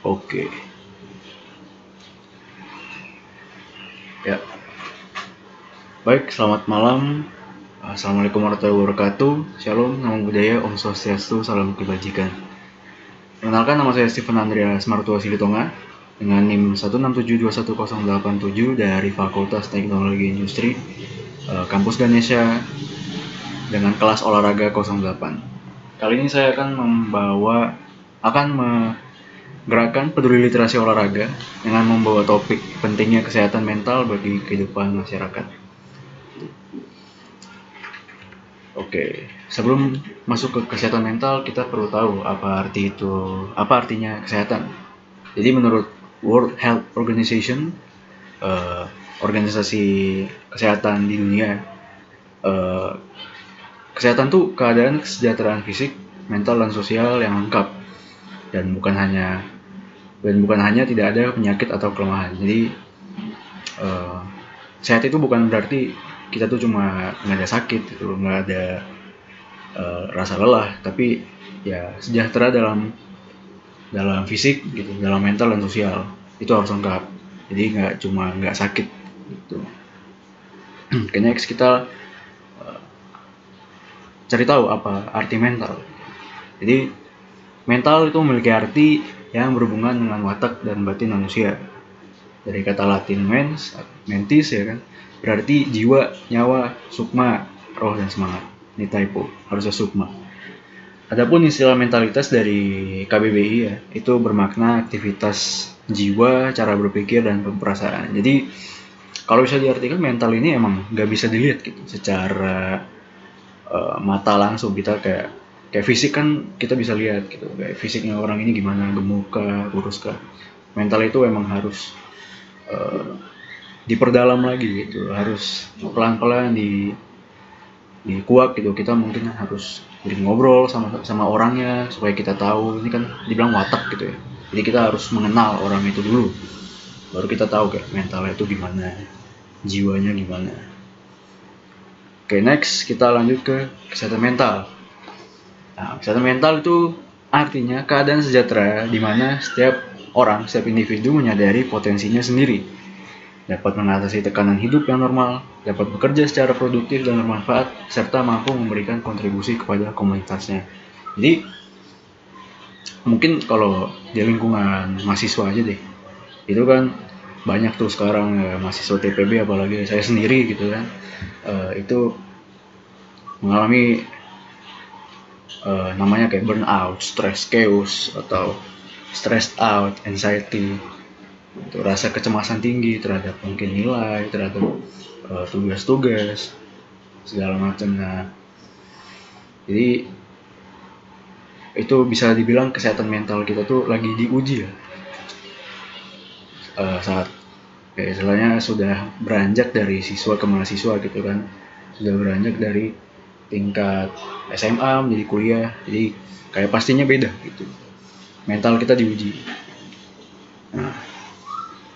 Oke. Ya. Baik, selamat malam. Assalamualaikum warahmatullahi wabarakatuh. Shalom, namo buddhaya, Om Swastiastu, salam kebajikan. Perkenalkan, nama saya Steven Andreas Martua Silitonga dengan NIM 167211087 dari Fakultas Teknologi Industri Kampus Ganesha dengan kelas olahraga 08. Kali ini saya akan menggerakkan peduli literasi olahraga dengan membawa topik pentingnya kesehatan mental bagi kehidupan masyarakat. Oke, sebelum masuk ke kesehatan mental, kita perlu tahu apa artinya kesehatan. Jadi menurut World Health Organization, organisasi kesehatan di dunia, kesehatan tuh keadaan kesejahteraan fisik, mental dan sosial yang lengkap dan bukan hanya tidak ada penyakit atau kelemahan. Jadi sehat itu bukan berarti kita tuh cuma nggak ada sakit, gitu, nggak ada rasa lelah, tapi ya sejahtera dalam fisik, gitu, dalam mental dan sosial itu harus lengkap. Jadi nggak sakit, gitu. Oke, next kita cari tahu apa arti mental. Jadi mental itu memiliki arti yang berhubungan dengan watak dan batin manusia. Dari kata Latin mentis ya kan, berarti jiwa, nyawa, sukma, roh dan semangat. Ini typo, harusnya sukma. Adapun istilah mentalitas dari KBBI ya, itu bermakna aktivitas jiwa, cara berpikir dan perasaan. Jadi kalau bisa diartikan mental ini emang nggak bisa dilihat gitu secara mata langsung. Kita kayak fisik kan kita bisa lihat gitu, kayak fisiknya orang ini gimana, gemuk kah, kurus kah. Mental itu emang harus diperdalam lagi gitu, harus pelan-pelan dikuak gitu. Kita mungkin harus ngobrol sama orangnya supaya kita tahu, ini kan dibilang watak gitu ya. Jadi kita harus mengenal orang itu dulu, baru kita tahu kayak mentalnya itu gimana, jiwanya gimana. Oke, next kita lanjut ke kesehatan mental. Nah, kesehatan mental itu artinya keadaan sejahtera di mana setiap individu menyadari potensinya sendiri, dapat mengatasi tekanan hidup yang normal, dapat bekerja secara produktif dan bermanfaat, serta mampu memberikan kontribusi kepada komunitasnya. Jadi mungkin kalau di lingkungan mahasiswa aja deh, itu kan banyak tuh sekarang ya, mahasiswa TPB apalagi saya sendiri gitu kan, itu mengalami namanya kayak burnout, stress, chaos, atau stressed out, anxiety, itu rasa kecemasan tinggi terhadap mungkin nilai, terhadap tugas-tugas segala macamnya. Jadi itu bisa dibilang kesehatan mental kita tuh lagi diuji ya, saat istilahnya sudah beranjak dari siswa ke mahasiswa gitu kan, sudah beranjak dari tingkat SMA menjadi kuliah. Jadi kayak pastinya beda gitu, mental kita diuji. Nah,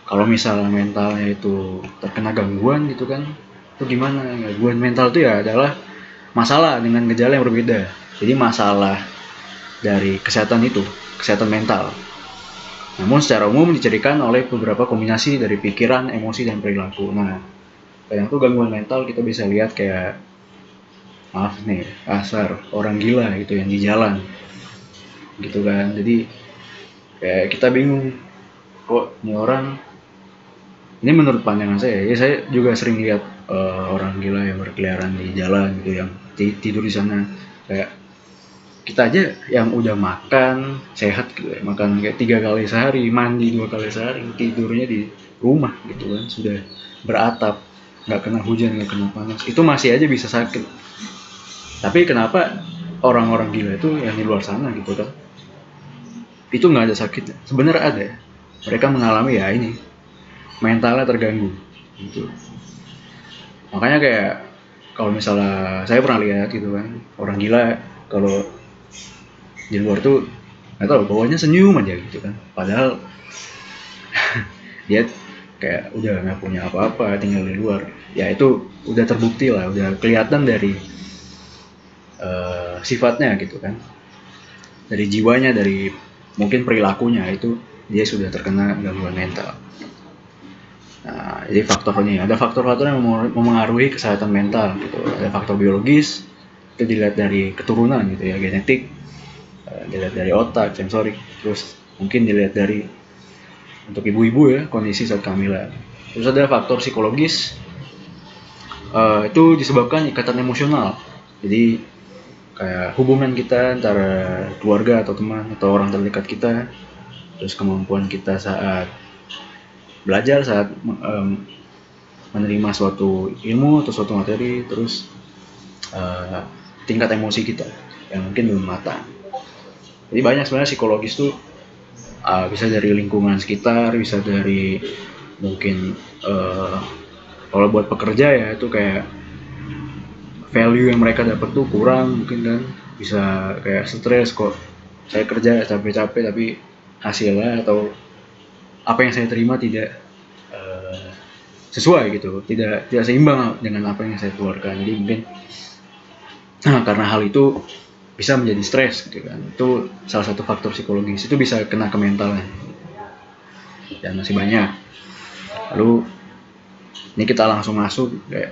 kalau misalnya mentalnya itu terkena gangguan gitu kan, itu gimana? Gangguan mental itu ya adalah masalah dengan gejala yang berbeda. Jadi masalah dari kesehatan itu, kesehatan mental. Namun secara umum dicirikan oleh beberapa kombinasi dari pikiran, emosi, dan perilaku. Nah, kadang tuh gangguan mental kita bisa lihat kayak, maaf nih, kasar, orang gila gitu yang di jalan, gitu kan. Jadi kayak kita bingung, kok ini orang, ini menurut pandangan saya, ya saya juga sering lihat orang gila yang berkeliaran di jalan gitu, yang tidur di sana. Kayak kita aja yang udah makan sehat gitu ya, makan kayak 3 kali sehari, mandi 2 kali sehari, tidurnya di rumah gitu kan, sudah beratap, nggak kena hujan, nggak kena panas, itu masih aja bisa sakit. Tapi kenapa orang-orang gila itu yang di luar sana gitu kan, itu nggak ada sakitnya? Sebenarnya ada, mereka mengalami ya ini, mentalnya terganggu gitu. Makanya kayak kalau misalnya saya pernah lihat gitu kan, orang gila kalau di luar tuh nggak tahu, bawahnya senyum aja gitu kan, padahal dia kayak udah nggak punya apa-apa, tinggal di luar. Ya itu udah terbukti lah, udah kelihatan dari sifatnya gitu kan, dari jiwanya, dari mungkin perilakunya, itu dia sudah terkena gangguan mental. Nah, jadi ada faktor-faktor yang memengaruhi kesehatan mental gitu. Ada faktor biologis, itu dilihat dari keturunan gitu ya, genetik, dilihat dari otak, sensorik, terus mungkin dilihat dari untuk ibu-ibu ya, kondisi saat kehamilan. Terus ada faktor psikologis, itu disebabkan ikatan emosional. Jadi kayak hubungan kita antara keluarga atau teman atau orang terdekat kita, terus kemampuan kita saat belajar, saat menerima suatu ilmu atau suatu materi, terus tingkat emosi kita yang mungkin belum matang. Jadi banyak sebenarnya psikologis tuh, bisa dari lingkungan sekitar, bisa dari mungkin kalau buat pekerja ya itu kayak value yang mereka dapat tuh kurang mungkin kan, bisa kayak stres, kok saya kerja capek-capek tapi hasilnya atau apa yang saya terima tidak sesuai gitu, tidak seimbang dengan apa yang saya keluarkan. Jadi mungkin karena hal itu bisa menjadi stres gitu kan, itu salah satu faktor psikologis, itu bisa kena ke mentalnya. Dan masih banyak. Lalu ini kita langsung masuk kayak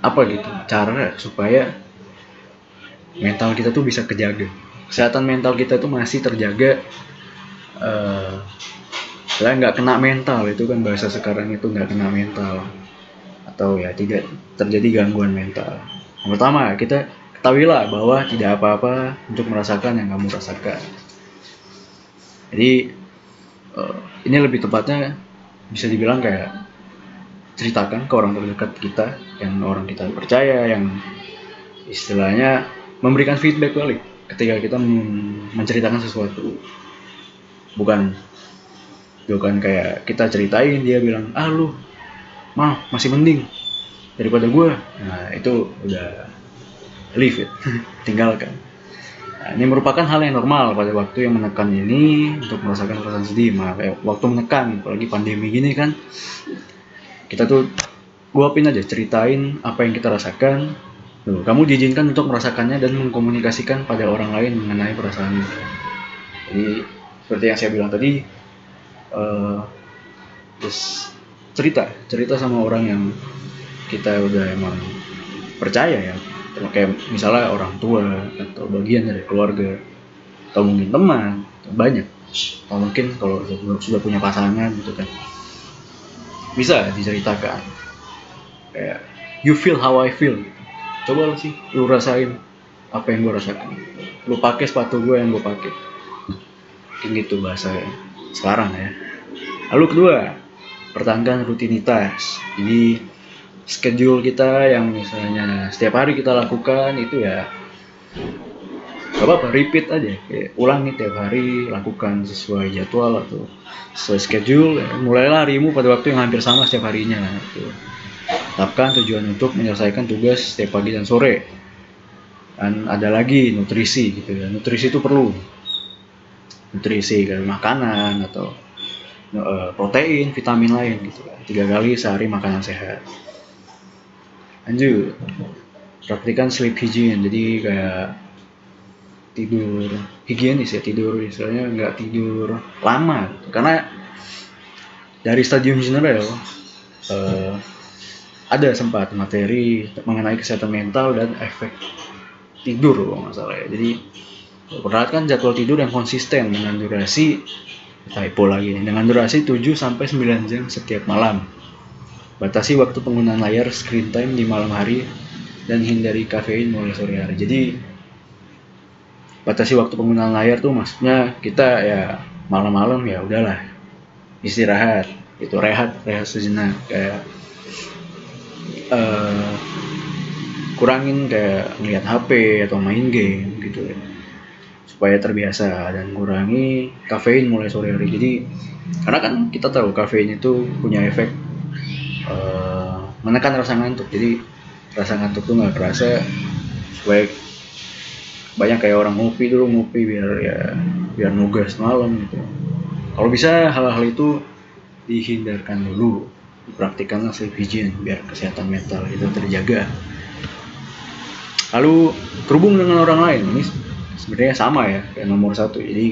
apa gitu cara supaya mental kita tuh bisa kejaga, kesehatan mental kita tuh masih terjaga, saya nggak kena mental, itu kan bahasa sekarang itu nggak kena mental atau ya tidak terjadi gangguan mental. Yang pertama, kita ketahuilah bahwa tidak apa-apa untuk merasakan yang kamu rasakan. Jadi ini lebih tepatnya bisa dibilang kayak ceritakan ke orang terdekat kita, yang orang kita percaya, yang istilahnya memberikan feedback balik ketika kita menceritakan sesuatu. Bukan kayak kita ceritain dia bilang, lu mah masih mending daripada gue. Nah itu udah leave it, tinggalkan. Nah, ini merupakan hal yang normal pada waktu yang menekan ini untuk merasakan perasaan sedih. Waktu menekan, apalagi pandemi gini kan, kita tuh luapin aja, ceritain apa yang kita rasakan. Kamu diizinkan untuk merasakannya dan mengkomunikasikan pada orang lain mengenai perasaan itu. Jadi seperti yang saya bilang tadi, terus cerita sama orang yang kita udah emang percaya ya, kayak misalnya orang tua atau bagian dari keluarga atau mungkin teman, banyak, atau mungkin kalau sudah punya pasangan gitu kan, bisa diceritakan kayak you feel how I feel, coba lu rasain apa yang gue rasakan, lu pakai sepatu gue yang gue pakai, kayak gitu bahasa sekarang ya. Lalu kedua, pertahankan rutinitas. Jadi schedule kita yang misalnya setiap hari kita lakukan itu ya gak apa-apa, repeat aja, kayak ulangi tiap hari, lakukan sesuai jadwal atau sesuai schedule. Mulailah harimu pada waktu yang hampir sama setiap harinya gitu. Tetapkan tujuan untuk menyelesaikan tugas setiap pagi dan sore. Dan ada lagi nutrisi gitu ya, nutrisi itu perlu, nutrisi kayak makanan atau protein, vitamin lain gitu kan. 3 kali sehari makanan sehat. Lanjut, praktikan sleep hygiene. Jadi kayak tidur higienis ya, tidur misalnya nggak tidur lama gitu. Karena dari Stadium General ada sempat materi mengenai kesehatan mental dan efek tidur kalau nggak salah ya. Jadi perhatikan jadwal tidur yang konsisten dengan durasi dengan durasi 7-9 jam setiap malam. Batasi waktu penggunaan layar screen time di malam hari dan hindari kafein mulai sore hari. Jadi batasi waktu penggunaan layar tuh maksudnya kita ya malam-malam ya udahlah istirahat, itu rehat sejenak, kayak kurangin kayak ngeliat HP atau main game gitu ya, supaya terbiasa, dan kurangi kafein mulai sore hari. Jadi karena kan kita tahu kafein itu punya efek menekan rasa ngantuk, jadi rasa ngantuk tuh nggak kerasa. Supaya banyak kayak orang ngopi biar nugas malam gitu. Kalau bisa hal-hal itu dihindarkan dulu, dipraktikkanlah sleep hygiene biar kesehatan mental itu terjaga. Lalu terhubung dengan orang lain, ini sebenarnya sama ya kayak nomor 1. Jadi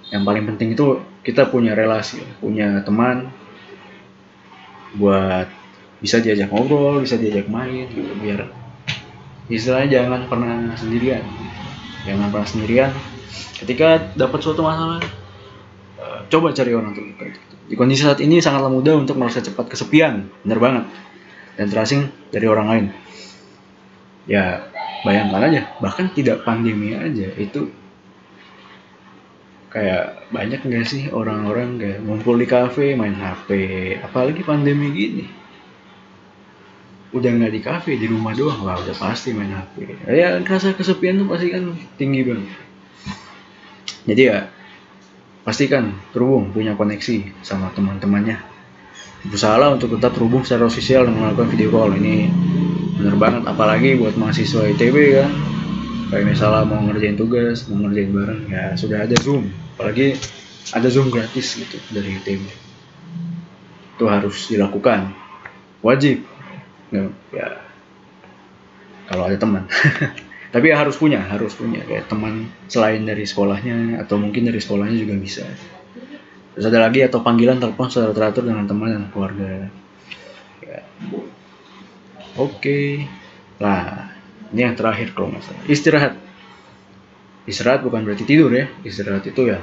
yang paling penting itu kita punya relasi, punya teman buat bisa diajak ngobrol, bisa diajak main gitu, biar istilahnya jangan pernah sendirian. Jangan pernah sendirian. Ketika dapat suatu masalah, coba cari orang terdekat. Di kondisi saat ini sangatlah mudah untuk merasa cepat kesepian, bener banget, dan terasing dari orang lain. Ya bayangkan aja, bahkan tidak pandemi aja itu kayak banyak nggak sih orang-orang kayak ngumpul di kafe main HP, apalagi pandemi gini. Udah nggak di kafe, di rumah doang, wah udah pasti main HP. Ya rasa kesepian tuh pasti kan tinggi banget. Jadi ya pastikan terhubung, punya koneksi sama teman-temannya. Berusahalah untuk tetap terhubung secara sosial dan melakukan video call. Ini bener banget, apalagi buat mahasiswa ITB kan. Kayak misalnya mau ngerjain tugas, mau ngerjain bareng, ya sudah ada Zoom. Apalagi ada Zoom gratis gitu dari ITB. Itu harus dilakukan, wajib. Ya kalau ada teman. Tapi ya harus punya kayak teman selain dari sekolahnya, atau mungkin dari sekolahnya juga bisa. Terus ada lagi, atau panggilan telepon secara teratur dengan teman dan keluarga. Ya. Oke. Lah, ini yang terakhir kalau nggak salah. Istirahat. Istirahat bukan berarti tidur ya. Istirahat itu ya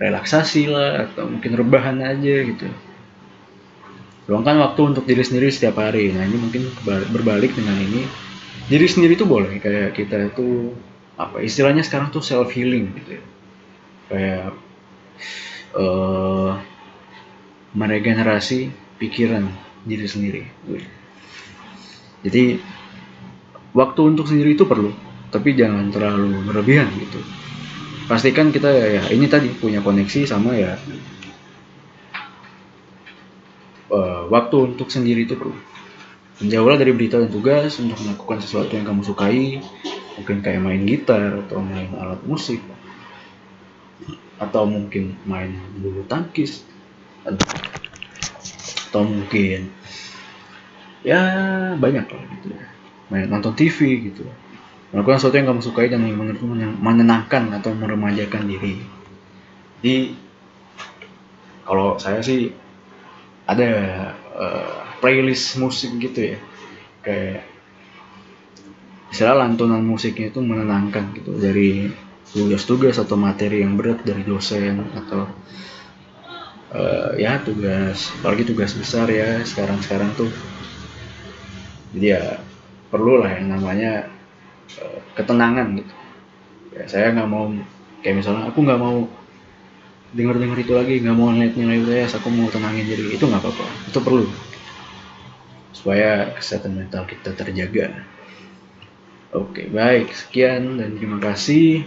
relaksasi lah, atau mungkin rebahan aja gitu. Luangkan waktu untuk diri sendiri setiap hari. Nah ini mungkin berbalik dengan ini. Diri sendiri tuh boleh, kayak kita itu apa istilahnya sekarang tuh self healing gitu ya. Kayak meregenerasi pikiran diri sendiri. Jadi waktu untuk sendiri itu perlu, tapi jangan terlalu berlebihan gitu. Pastikan kita ya ini tadi punya koneksi sama ya waktu untuk sendiri itu perlu. Menjauhlah dari berita dan tugas untuk melakukan sesuatu yang kamu sukai, mungkin kayak main gitar atau main alat musik, atau mungkin main bulu tangkis, atau mungkin ya banyak lah gitu ya, main nonton TV gitu, melakukan sesuatu yang kamu sukai dan yang menenangkan atau meremajakan diri. Jadi kalau saya sih ada playlist musik gitu ya, kayak istilah lantunan musiknya itu menenangkan gitu, dari tugas-tugas atau materi yang berat dari dosen, atau ya tugas, apalagi tugas besar ya sekarang tuh. Jadi ya perlu lah yang namanya ketenangan gitu ya. Saya nggak mau kayak misalnya aku nggak mau denger itu lagi, nggak mau ngeliat UTS, aku mau tenangin diri, itu nggak apa-apa, itu perlu supaya kesehatan mental kita terjaga. Oke, baik, sekian dan terima kasih.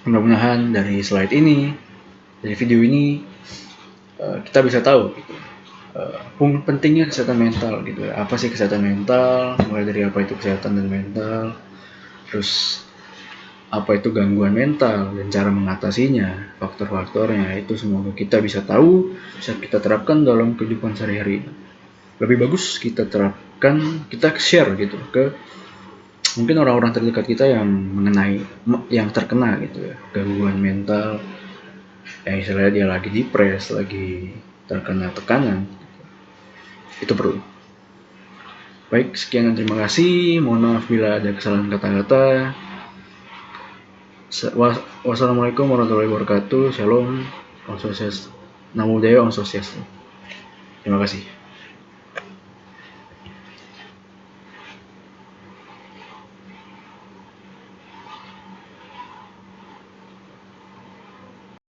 Mudah-mudahan dari slide ini, dari video ini, kita bisa tahu gitu, pentingnya kesehatan mental gitu. Apa sih kesehatan mental? Mulai dari apa itu kesehatan dan mental, terus apa itu gangguan mental dan cara mengatasinya, faktor-faktornya, itu semoga kita bisa tahu, bisa kita terapkan dalam kehidupan sehari-hari. Lebih bagus kita terapkan, kita share gitu ke mungkin orang-orang terdekat kita yang terkena gitu ya, gangguan mental, yang istilahnya dia lagi depres, lagi terkena tekanan, itu perlu. Baik, sekian dan terima kasih. Mohon maaf bila ada kesalahan kata-kata. Wassalamualaikum warahmatullahi wabarakatuh. Shalom, Om Swastiastu, Namo Buddhaya, Om Swastiastu. Terima kasih.